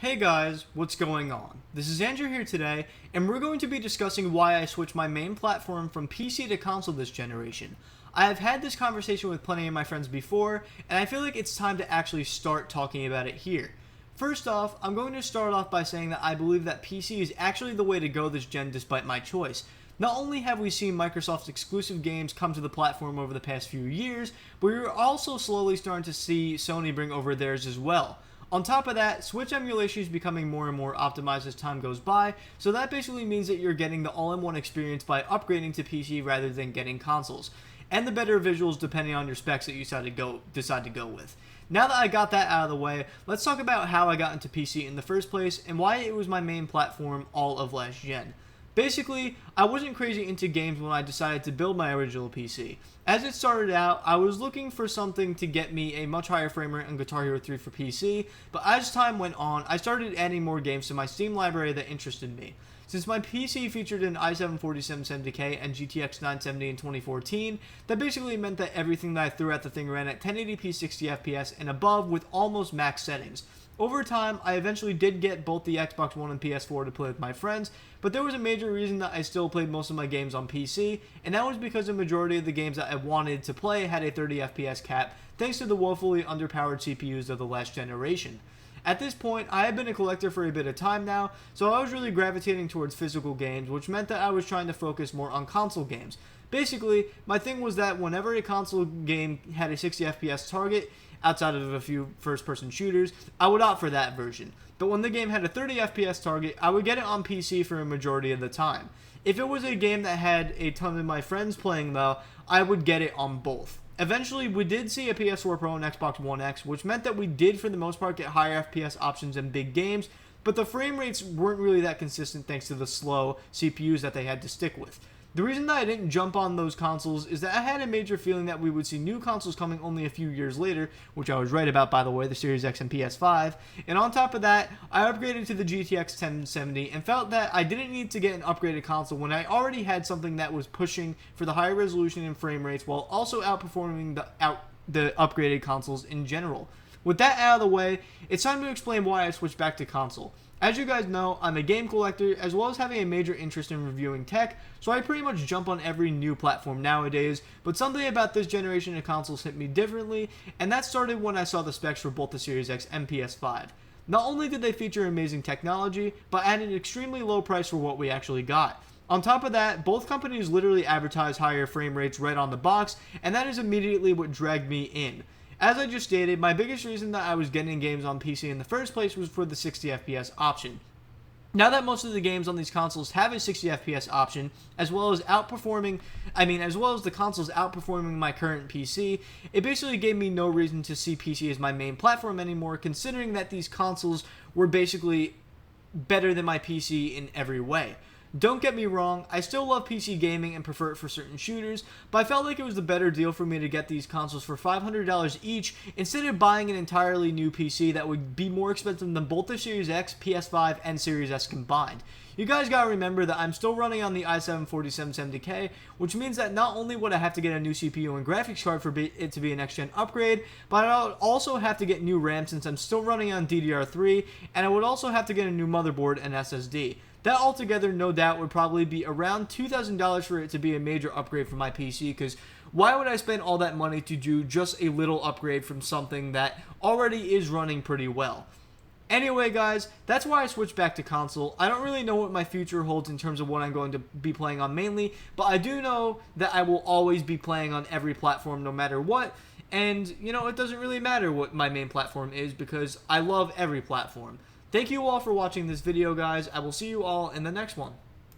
Hey guys, what's going on? This is Andrew here today, and we're going to be discussing why I switched my main platform from PC to console this generation. I have had this conversation with plenty of my friends before, and I feel like it's time to actually start talking about it here. First off, I'm going to start off by saying that I believe that PC is actually the way to go this gen despite my choice. Not only have we seen Microsoft's exclusive games come to the platform over the past few years, but we're also slowly starting to see Sony bring over theirs as well. On top of that, Switch emulation is becoming more and more optimized as time goes by, so that basically means that you're getting the all-in-one experience by upgrading to PC rather than getting consoles, and the better visuals depending on your specs that you decide to go with. Now that I got that out of the way, let's talk about how I got into PC in the first place and why it was my main platform all of last gen. Basically, I wasn't crazy into games when I decided to build my original PC. As it started out, I was looking for something to get me a much higher frame rate on Guitar Hero 3 for PC, but as time went on, I started adding more games to my Steam library that interested me. Since my PC featured an i7-4770K and GTX 970 in 2014, that basically meant that everything that I threw at the thing ran at 1080p 60fps and above with almost max settings. Over time, I eventually did get both the Xbox One and PS4 to play with my friends, but there was a major reason that I still played most of my games on PC, and that was because the majority of the games that I wanted to play had a 30 FPS cap, thanks to the woefully underpowered CPUs of the last generation. At this point, I had been a collector for a bit of time now, so I was really gravitating towards physical games, which meant that I was trying to focus more on console games. Basically, my thing was that whenever a console game had a 60 FPS target, outside of a few first-person shooters, I would opt for that version. But when the game had a 30 FPS target, I would get it on PC for a majority of the time. If it was a game that had a ton of my friends playing though, I would get it on both. Eventually, we did see a PS4 Pro and Xbox One X, which meant that we did for the most part get higher FPS options in big games, but the frame rates weren't really that consistent thanks to the slow CPUs that they had to stick with. The reason that I didn't jump on those consoles is that I had a major feeling that we would see new consoles coming only a few years later, which I was right about, by the way, the Series X and PS5, and on top of that, I upgraded to the GTX 1070 and felt that I didn't need to get an upgraded console when I already had something that was pushing for the higher resolution and frame rates while also outperforming the upgraded consoles in general. With that out of the way, it's time to explain why I switched back to console. As you guys know, I'm a game collector as well as having a major interest in reviewing tech, so I pretty much jump on every new platform nowadays, but something about this generation of consoles hit me differently, and that started when I saw the specs for both the Series X and PS5. Not only did they feature amazing technology, but at an extremely low price for what we actually got. On top of that, both companies literally advertise higher frame rates right on the box, and that is immediately what dragged me in. As I just stated, my biggest reason that I was getting games on PC in the first place was for the 60 FPS option. Now that most of the games on these consoles have a 60 FPS option, as well as the consoles outperforming my current PC, it basically gave me no reason to see PC as my main platform anymore, considering that these consoles were basically better than my PC in every way. Don't get me wrong, I still love PC gaming and prefer it for certain shooters, but I felt like it was the better deal for me to get these consoles for $500 each instead of buying an entirely new PC that would be more expensive than both the Series X, PS5, and Series S combined. You guys gotta remember that I'm still running on the i7-4770K, which means that not only would I have to get a new CPU and graphics card for it to be a next-gen upgrade, but I would also have to get new RAM since I'm still running on DDR3, and I would also have to get a new motherboard and SSD. That altogether, no doubt, would probably be around $2,000 for it to be a major upgrade for my PC, because why would I spend all that money to do just a little upgrade from something that already is running pretty well? Anyway, guys, that's why I switched back to console. I don't really know what my future holds in terms of what I'm going to be playing on mainly, but I do know that I will always be playing on every platform no matter what, and, it doesn't really matter what my main platform is because I love every platform. Thank you all for watching this video, guys. I will see you all in the next one.